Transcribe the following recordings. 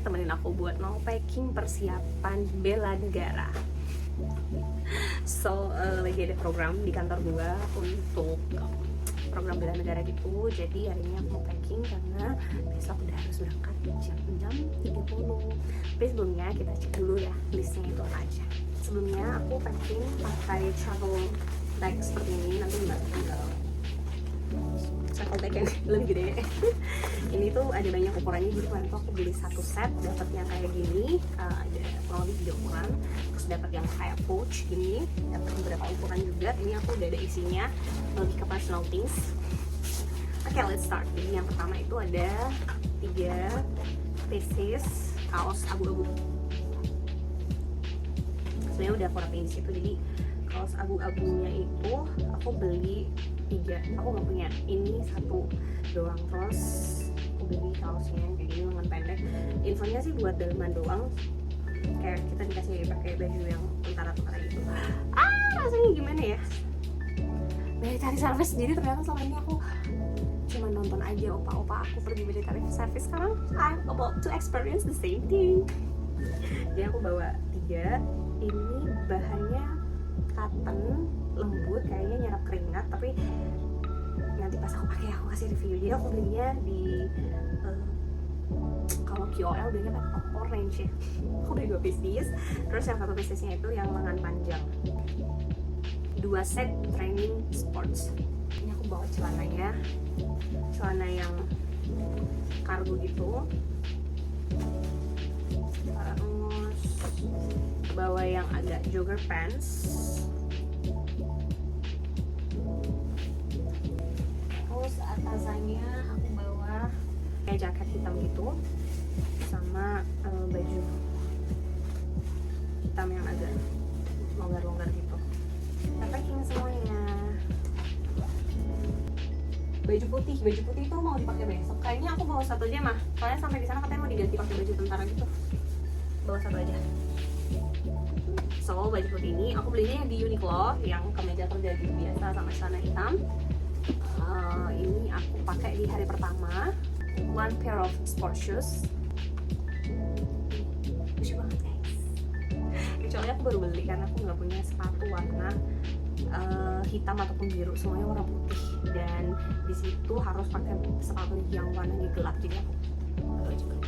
temenin aku buat mau packing persiapan bela negara. So lagi ada program di kantor gua untuk program bela negara gitu. Jadi hari ini aku mau packing karena besok udah harus berangkat jam 6.30. Tapi sebelumnya kita cek dulu ya listnya itu apa aja. Sebelumnya aku packing pakai travel bag seperti ini, nanti tinggal travel bag yang lebih gede. Ini tuh ada banyak ukurannya, jadi kemarin tuh aku beli satu set dapat yang kayak gini, ada kurang lebih 3 ukuran, terus dapat yang kayak pouch gini, dapat beberapa ukuran juga. Ini aku udah ada isinya, lebih ke personal things. Oke, let's start. Jadi yang pertama itu ada 3 pieces kaos abu-abu. Sebenarnya udah aku rapiin di situ, jadi kaos abu-abunya itu aku beli 3, aku nggak punya, ini 1 doang. Terus aku beli kaosnya kayak gini, lengan pendek. Infonya sih buat daleman doang, kayak kita dikasih pakai baju yang tentara-tentara gitu. Rasanya gimana ya, military service. Jadi ternyata selama ini aku cuma nonton aja opa-opa aku pergi military service. Sekarang I'm about to experience the same thing. Jadi aku bawa 3. Ini bahannya cotton, lembut, kayaknya nyerap keringat, tapi nanti pas aku pakai aku kasih review. Jadi aku belinya di kalau QOL belinya kan orange ya. Aku beli 2 pieces, terus yang 1 piecesnya itu yang lengan panjang, 2 set training sports. Ini aku bawa celananya, celana yang kargo gitu. Terus bawa yang agak jogger pants. Terus atasannya aku bawa kayak jaket hitam gitu, sama baju hitam yang agak longgar-longgar gitu. Kita packing semuanya. Baju putih itu mau dipakai besok. Kayaknya aku bawa 1 aja mah. Soalnya sampai di sana katanya mau diganti pakai baju tentara gitu. Bawa 1 aja. So baju putih ini aku belinya yang di Uniqlo, yang kemeja kerja gitu biasa sama celana hitam. Ini aku pakai di hari pertama. 1 pair of sport shoes. Lucu banget guys. Kecuali aku baru beli karena aku nggak punya sepatu warna hitam ataupun biru, semuanya warna putih. Dan di situ harus pakai sepatu yang warnanya gelap, jadi aku juga.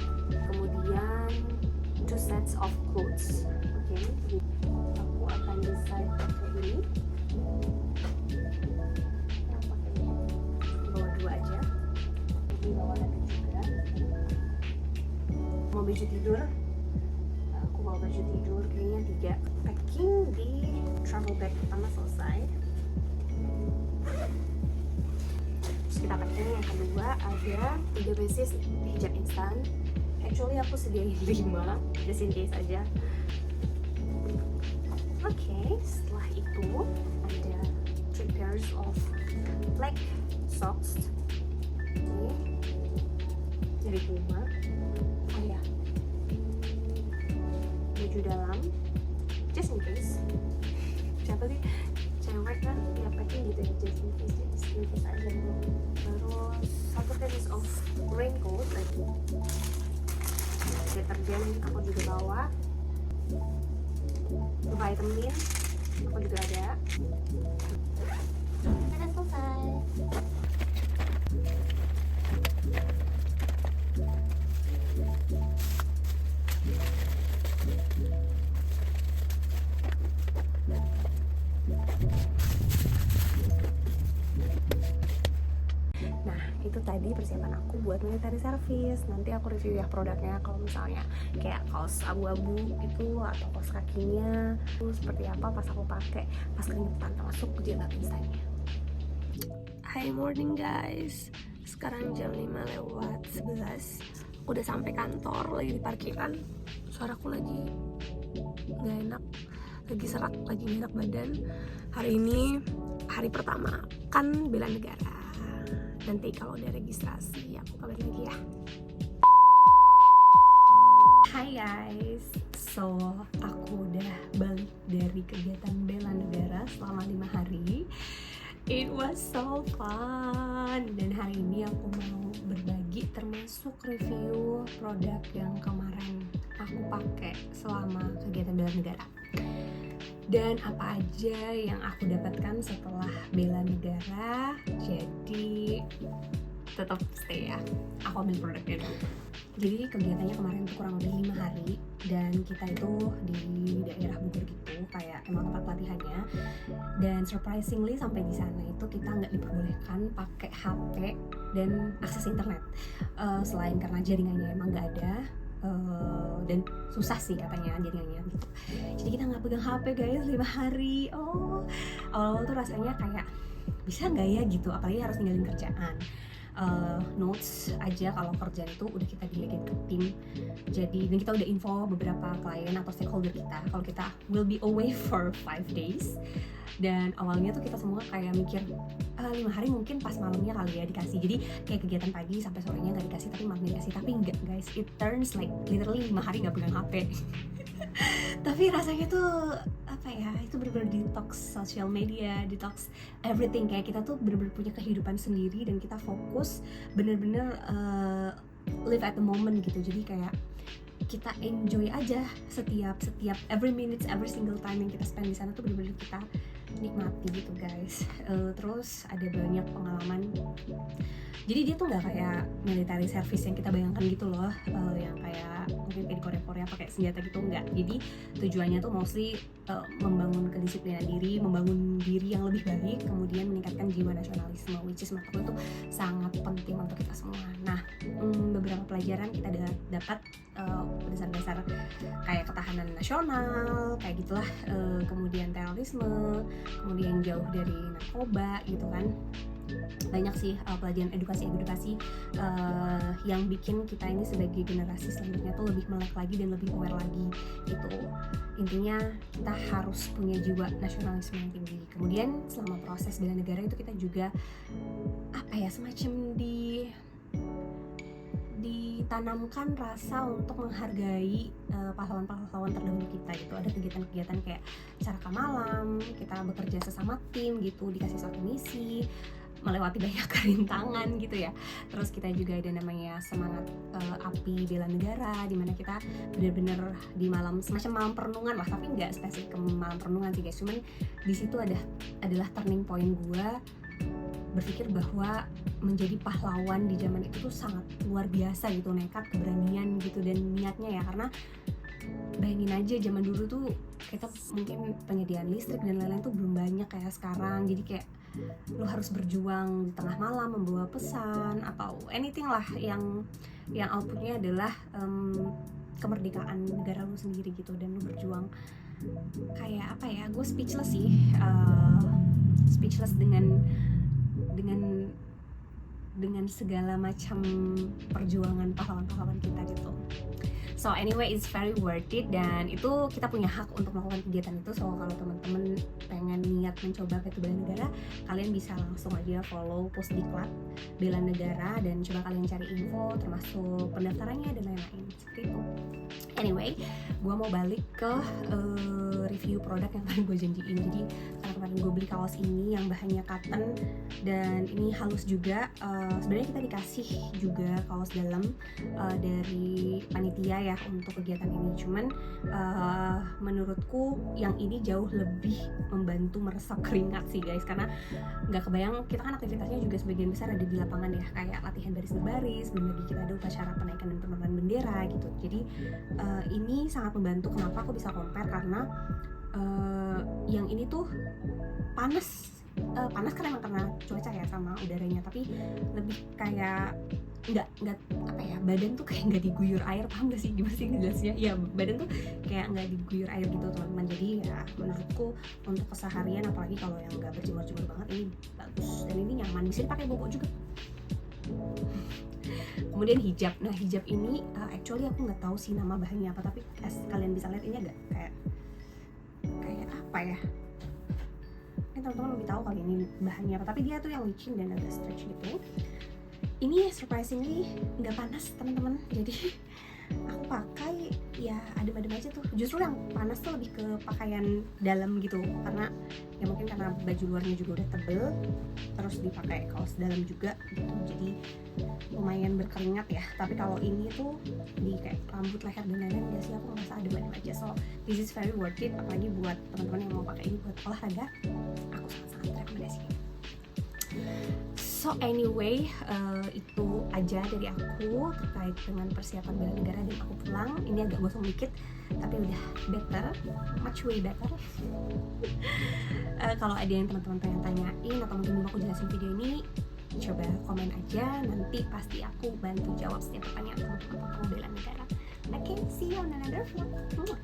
Kemudian 2 sets of clothes. Oke, aku akan decide pakai ini. Bawa 2 aja. Ini bawa ada juga. Mau baju tidur? Aku bawa baju tidur kayaknya 3. Packing di travel bag pertama selesai. Terus kita packing yang kedua, ada 3 pieces hijab instan. Actually aku sediain 5 just in case aja. Oke, setelah itu ada 3 pairs of black socks. Ini dari Puma. Oh ya, baju dalam just in case. Siapa sih cewek kan ya packing gitu ya, just in case aja dulu. Terus 1 pieces of raincoat lagi. Deterjen aku juga bawa. Vitamin aku juga ada. Udah selesai. Nah, itu tadi persiapan aku buat military service. Nanti aku review ya produknya, kalau misalnya kayak kaos abu-abu itu atau kaos kakinya itu seperti apa pas aku pakai, pas keringetan termasuk jilbab instannya. Hi morning guys, sekarang jam 5:11. Aku udah sampai kantor, lagi di parkiran. Suaraku lagi nggak enak, lagi serak, lagi nggak enak badan. Hari ini hari pertama kan bela negara. Nanti kalau udah registrasi aku kabar lagi ya. Hai guys, so aku udah balik dari kegiatan bela negara selama 5 hari. It was so fun. Dan hari ini aku mau berbagi Jadi termasuk review produk yang kemarin aku pakai selama kegiatan bela negara. Dan apa aja yang aku dapatkan setelah bela negara. Jadi tetap stay ya, aku ambil produknya dulu. Jadi kegiatannya kemarin tuh kurang lebih 5 hari, dan kita itu di daerah Bogor gitu, kayak emang tempat pelatihannya. Dan surprisingly sampai di sana itu kita nggak diperbolehkan pakai HP dan akses internet, selain karena jaringannya emang nggak ada, dan susah sih katanya jaringannya gitu. Jadi kita nggak pegang HP guys 5 hari. Awal-awal tuh rasanya kayak bisa nggak ya gitu, apalagi harus ninggalin kerjaan. Notes aja kalau kerjaan itu udah kita delegate ke tim. Jadi dan kita udah info beberapa klien atau stakeholder kita kalau kita will be away for 5 days. Dan awalnya tuh kita semua kayak mikir 5 hari mungkin pas malamnya kali ya dikasih. Jadi kayak kegiatan pagi sampai sorenya nggak dikasih, tapi malamnya dikasih. Tapi enggak guys, it turns like literally 5 hari nggak pegang HP. Tapi rasanya tuh apa ya, itu bener-bener detox social media, detox everything. Kayak kita tuh bener-bener punya kehidupan sendiri dan kita fokus bener-bener live at the moment gitu. Jadi kayak kita enjoy aja setiap every minutes, every single time yang kita spend di sana tuh bener-bener kita nikmati gitu guys. Terus ada banyak pengalaman. Jadi dia tuh nggak kayak military service yang kita bayangkan gitu loh, yang kayak mungkin kayak di Korea pakai senjata gitu, enggak. Jadi tujuannya tuh mostly membangun kedisiplinan diri, membangun diri yang lebih baik, kemudian meningkatkan jiwa nasionalisme, which is menurutku itu sangat penting untuk kita semua. Nah, beberapa pelajaran kita dapat dasar-dasar kayak ketahanan nasional, kayak gitulah, kemudian terorisme, kemudian jauh dari narkoba gitu kan. Banyak sih pelajaran edukasi yang bikin kita ini sebagai generasi selanjutnya tuh lebih melek lagi dan lebih aware lagi gitu. Intinya kita harus punya jiwa nasionalisme yang tinggi. Kemudian selama proses bela negara itu kita juga apa ya, semacam ditanamkan rasa untuk menghargai pahlawan-pahlawan terdahulu kita gitu. Ada kegiatan-kegiatan kayak caraka malam, kita bekerja sesama tim gitu, dikasih suatu misi, melewati banyak kerintangan gitu ya. Terus kita juga ada namanya semangat api bela negara, dimana kita benar-benar di malam, semacam malam perenungan lah, tapi nggak spesifik ke malam perenungan sih guys. Cuman di situ adalah turning point gue berpikir bahwa menjadi pahlawan di zaman itu tuh sangat luar biasa gitu, nekat, keberanian gitu, dan niatnya ya. Karena bayangin aja zaman dulu tuh kita mungkin penyediaan listrik dan lain-lain tuh belum banyak kayak sekarang. Jadi kayak lo harus berjuang di tengah malam membawa pesan atau anything lah yang outputnya adalah kemerdekaan negara lo sendiri gitu. Dan lo berjuang kayak apa ya, gue speechless sih, speechless dengan segala macam perjuangan pahlawan-pahlawan kita gitu. So anyway, it's very worth it, dan itu kita punya hak untuk melakukan kegiatan itu. So kalau teman-teman pengen niat mencoba ke bela negara, kalian bisa langsung aja follow Pusdiklat Bela Negara dan coba kalian cari info termasuk pendaftarannya dan lain-lain seperti itu. Anyway, gue mau balik ke review produk yang kemarin gue janjiin. Jadi karena kemarin gue beli kaos ini yang bahannya cotton dan ini halus juga. Sebenarnya kita dikasih juga kaos dalam dari panitia ya untuk kegiatan ini. Cuman menurutku yang ini jauh lebih membantu meresap keringat sih guys, karena nggak kebayang, kita kan aktivitasnya juga sebagian besar ada di lapangan ya, kayak latihan baris berbaris, belum lagi kita ada upacara penaikan dan penurunan bendera gitu. Jadi ini sangat membantu. Kenapa aku bisa compare? Karena yang ini tuh panas kan emang karena cuaca ya sama udaranya, tapi lebih kayak nggak apa ya, badan tuh kayak nggak diguyur air. Paham gak sih gimana sih jelasnya? Ya badan tuh kayak nggak diguyur air gitu teman-teman. Jadi ya menurutku untuk keseharian, apalagi kalau yang nggak berjemur-jemur banget, ini bagus dan ini nyaman, bisa dipakai bobo juga. Kemudian hijab. Nah hijab ini actually aku nggak tahu sih nama bahannya apa, tapi kalian bisa lihat ini agak kayak apa ya, ini teman-teman lebih tahu kali ini bahannya apa, tapi dia tuh yang licin dan agak stretch gitu. Ini surprisingly nggak panas teman-teman, jadi aku pakai ya adem-adem aja tuh. Justru yang panas tuh lebih ke pakaian dalam gitu, karena ya mungkin karena baju luarnya juga udah tebel, terus dipakai kaos dalam juga gitu, jadi lumayan berkeringat ya. Tapi kalau ini tuh di kayak rambut, leher dan lain-lain ya sih aku ngerasa adem-adem aja. So this is very worth it, apalagi buat teman-teman yang mau pakai ini buat olahraga, aku sangat-sangat rekomendasikan. So anyway, itu aja dari aku terkait dengan persiapan bela negara dan aku pulang. Ini agak gosong dikit, tapi udah better, much way better. Kalau ada yang teman-teman pengen tanyain atau mungkin mau aku jelasin video ini, coba komen aja, nanti pasti aku bantu jawab setiap pertanyaan teman-teman tentang bela negara. Okay, see you on another vlog.